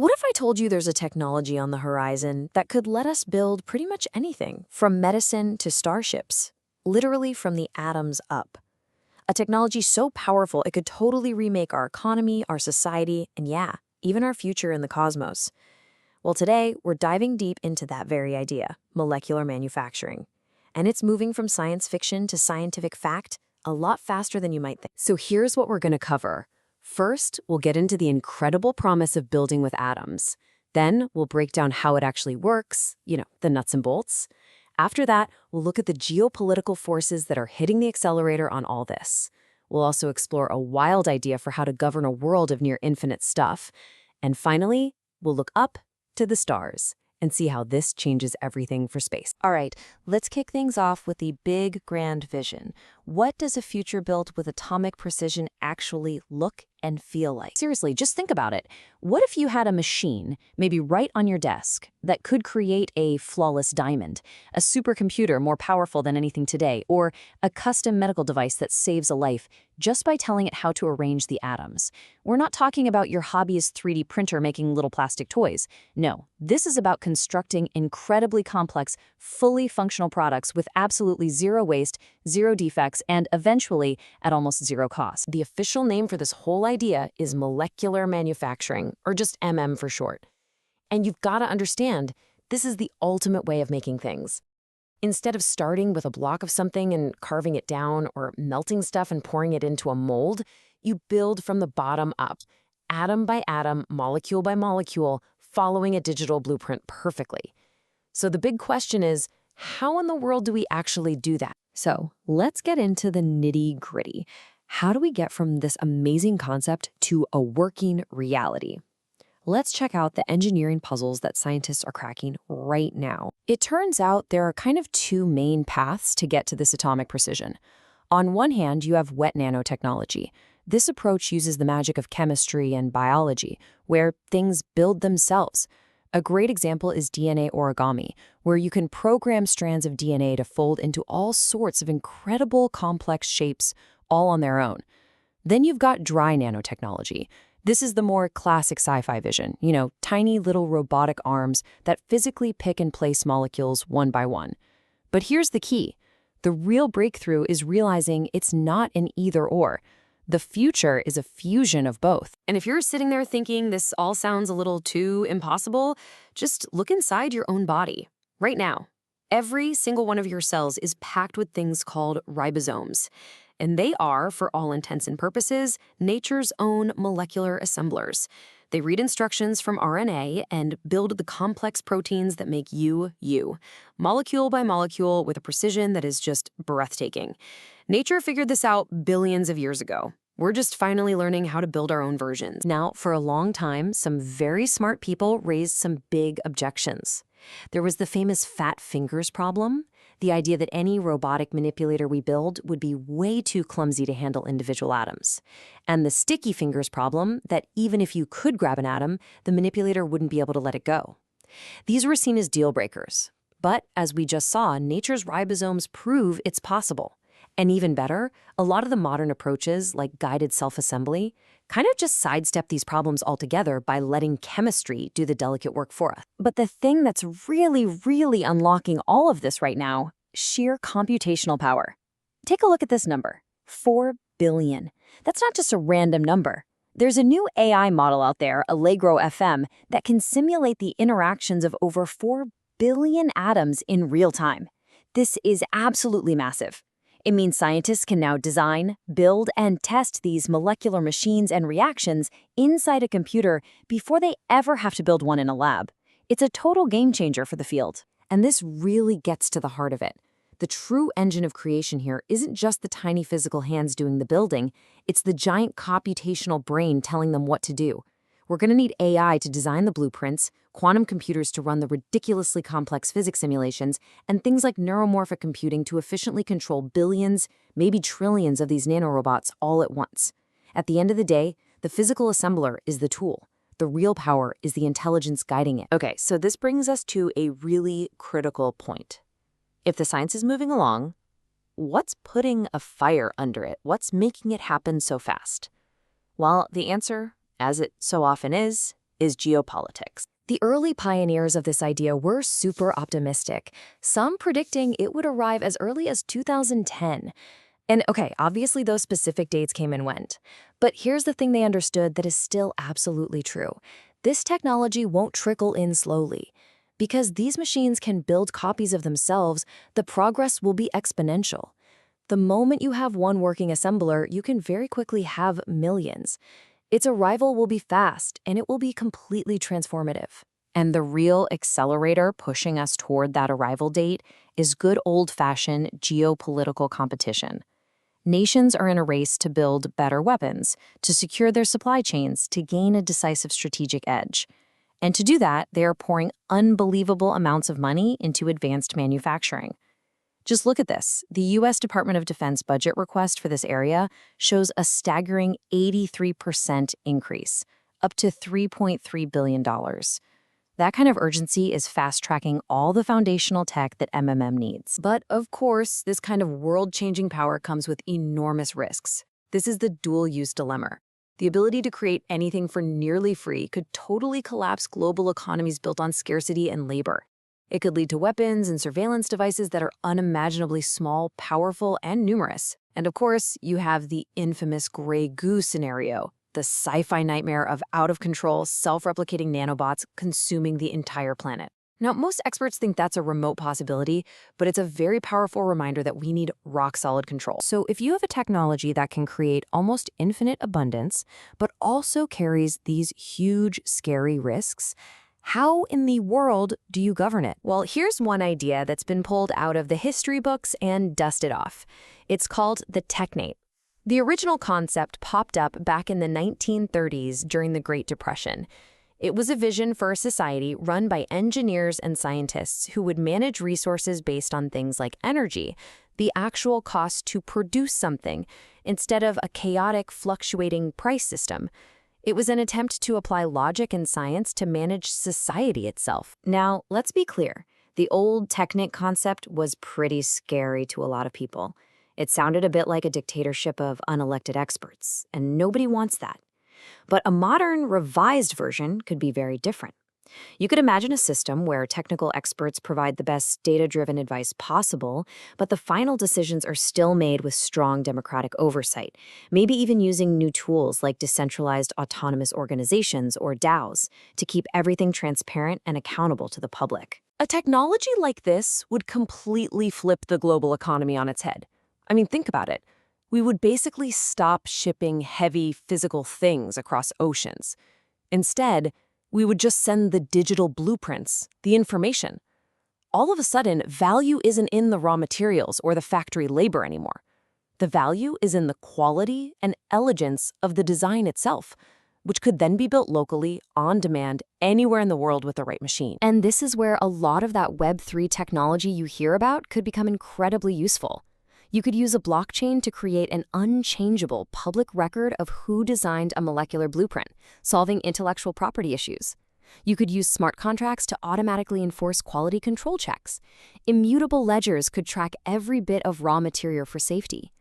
What if I told you there's a technology on the horizon that could let us build pretty much anything, from medicine to starships, literally from the atoms up? A technology so powerful it could totally remake our economy, our society, and yeah, even our future in the cosmos. Well, today, we're diving deep into that very idea, molecular manufacturing. And it's moving from science fiction to scientific fact a lot faster than you might think. So here's what we're going to cover. First, we'll get into the incredible promise of building with atoms. Then we'll break down how it actually works, the nuts and bolts. After that, we'll look at the geopolitical forces that are hitting the accelerator on all this. We'll also explore a wild idea for how to govern a world of near infinite stuff. And finally, we'll look up to the stars and see how this changes everything for space. All right, let's kick things off with the big, grand vision. What does a future built with atomic precision actually look and feel like? Seriously, just think about it. What if you had a machine, maybe right on your desk, that could create a flawless diamond, a supercomputer more powerful than anything today, or a custom medical device that saves a life just by telling it how to arrange the atoms? We're not talking about your hobbyist 3D printer making little plastic toys. No, this is about constructing incredibly complex, fully functional products with absolutely zero waste, zero defects, and eventually at almost zero cost. The official name for this whole idea is molecular manufacturing, or just MM for short. And you've got to understand, this is the ultimate way of making things. Instead of starting with a block of something and carving it down or melting stuff and pouring it into a mold, you build from the bottom up, atom by atom, molecule by molecule, following a digital blueprint perfectly. So the big question is, how in the world do we actually do that? So let's get into the nitty-gritty. How do we get from this amazing concept to a working reality? Let's check out the engineering puzzles that scientists are cracking right now. It turns out there are kind of two main paths to get to this atomic precision. On one hand, you have wet nanotechnology. This approach uses the magic of chemistry and biology, where things build themselves. A great example is DNA origami, where you can program strands of DNA to fold into all sorts of incredible complex shapes all on their own. Then you've got dry nanotechnology. This is the more classic sci-fi vision, tiny little robotic arms that physically pick and place molecules one by one. But here's the key. The real breakthrough is realizing it's not an either-or. The future is a fusion of both. And if you're sitting there thinking this all sounds a little too impossible, just look inside your own body. Right now, every single one of your cells is packed with things called ribosomes. And they are, for all intents and purposes, nature's own molecular assemblers. They read instructions from RNA and build the complex proteins that make you, molecule by molecule with a precision that is just breathtaking. Nature figured this out billions of years ago. We're just finally learning how to build our own versions. Now, for a long time, some very smart people raised some big objections. There was the famous fat fingers problem, the idea that any robotic manipulator we build would be way too clumsy to handle individual atoms, and the sticky fingers problem, that even if you could grab an atom, the manipulator wouldn't be able to let it go. These were seen as deal breakers. But as we just saw, nature's ribosomes prove it's possible. And even better, a lot of the modern approaches, like guided self-assembly, kind of just sidestep these problems altogether by letting chemistry do the delicate work for us. But the thing that's really, really unlocking all of this right now, sheer computational power. Take a look at this number, 4 billion. That's not just a random number. There's a new AI model out there, Allegro FM, that can simulate the interactions of over 4 billion atoms in real time. This is absolutely massive. It means scientists can now design, build, and test these molecular machines and reactions inside a computer before they ever have to build one in a lab. It's a total game changer for the field. And this really gets to the heart of it. The true engine of creation here isn't just the tiny physical hands doing the building, it's the giant computational brain telling them what to do. We're going to need AI to design the blueprints, quantum computers to run the ridiculously complex physics simulations, and things like neuromorphic computing to efficiently control billions, maybe trillions of these nanorobots all at once. At the end of the day, the physical assembler is the tool. The real power is the intelligence guiding it. Okay, so this brings us to a really critical point. If the science is moving along, what's putting a fire under it? What's making it happen so fast? Well, the answer, as it so often is is geopolitics. The early pioneers of this idea were super optimistic, some predicting it would arrive as early as 2010. And okay, obviously those specific dates came and went. But here's the thing they understood that is still absolutely true. This technology won't trickle in slowly. Because these machines can build copies of themselves, the progress will be exponential. The moment you have one working assembler, you can very quickly have millions. Its arrival will be fast, and it will be completely transformative. And the real accelerator pushing us toward that arrival date is good old-fashioned geopolitical competition. Nations are in a race to build better weapons, to secure their supply chains, to gain a decisive strategic edge. And to do that, they are pouring unbelievable amounts of money into advanced manufacturing. Just look at this. The U.S. Department of Defense budget request for this area shows a staggering 83% increase, up to $3.3 billion. That kind of urgency is fast-tracking all the foundational tech that MMM needs. But of course, this kind of world-changing power comes with enormous risks. This is the dual-use dilemma. The ability to create anything for nearly free could totally collapse global economies built on scarcity and labor. It could lead to weapons and surveillance devices that are unimaginably small, powerful, and numerous. And of course, you have the infamous gray goo scenario, the sci-fi nightmare of out-of-control, self-replicating nanobots consuming the entire planet. Now, most experts think that's a remote possibility, but it's a very powerful reminder that we need rock-solid control. So if you have a technology that can create almost infinite abundance, but also carries these huge, scary risks, how in the world do you govern it? Well, here's one idea that's been pulled out of the history books and dusted off. It's called the technate. The original concept popped up back in the 1930s during the Great Depression. It was a vision for a society run by engineers and scientists who would manage resources based on things like energy, the actual cost to produce something, instead of a chaotic, fluctuating price system. It was an attempt to apply logic and science to manage society itself. Now, let's be clear. The old technate concept was pretty scary to a lot of people. It sounded a bit like a dictatorship of unelected experts, and nobody wants that. But a modern, revised version could be very different. You could imagine a system where technical experts provide the best data-driven advice possible, but the final decisions are still made with strong democratic oversight, maybe even using new tools like decentralized autonomous organizations or DAOs to keep everything transparent and accountable to the public. A technology like this would completely flip the global economy on its head. I mean, think about it. We would basically stop shipping heavy physical things across oceans. Instead, we would just send the digital blueprints, the information. All of a sudden, value isn't in the raw materials or the factory labor anymore. The value is in the quality and elegance of the design itself, which could then be built locally, on demand, anywhere in the world with the right machine. And this is where a lot of that Web3 technology you hear about could become incredibly useful. You could use a blockchain to create an unchangeable public record of who designed a molecular blueprint, solving intellectual property issues. You could use smart contracts to automatically enforce quality control checks. Immutable ledgers could track every bit of raw material for safety.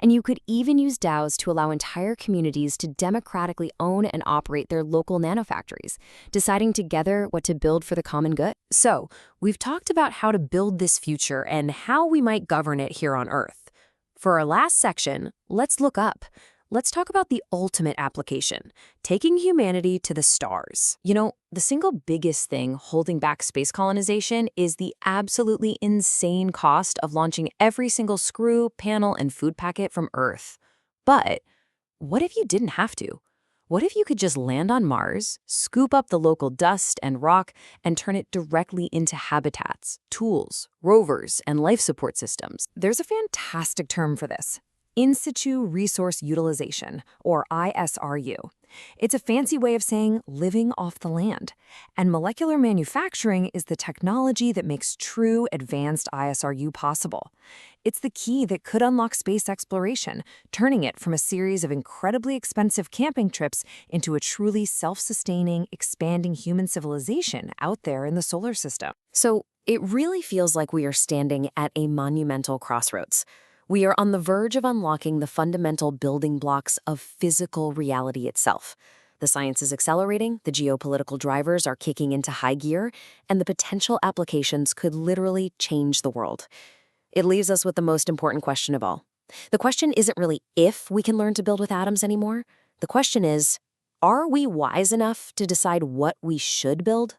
And you could even use DAOs to allow entire communities to democratically own and operate their local nanofactories, deciding together what to build for the common good. So, we've talked about how to build this future and how we might govern it here on Earth. For our last section, let's look up. Let's talk about the ultimate application, taking humanity to the stars. You know, the single biggest thing holding back space colonization is the absolutely insane cost of launching every single screw, panel, and food packet from Earth. But what if you didn't have to? What if you could just land on Mars, scoop up the local dust and rock, and turn it directly into habitats, tools, rovers, and life support systems? There's a fantastic term for this. In situ resource utilization, or ISRU. It's a fancy way of saying living off the land. And molecular manufacturing is the technology that makes true advanced ISRU possible. It's the key that could unlock space exploration, turning it from a series of incredibly expensive camping trips into a truly self-sustaining, expanding human civilization out there in the solar system. So it really feels like we are standing at a monumental crossroads. We are on the verge of unlocking the fundamental building blocks of physical reality itself. The science is accelerating, the geopolitical drivers are kicking into high gear, and the potential applications could literally change the world. It leaves us with the most important question of all. The question isn't really if we can learn to build with atoms anymore. The question is, are we wise enough to decide what we should build?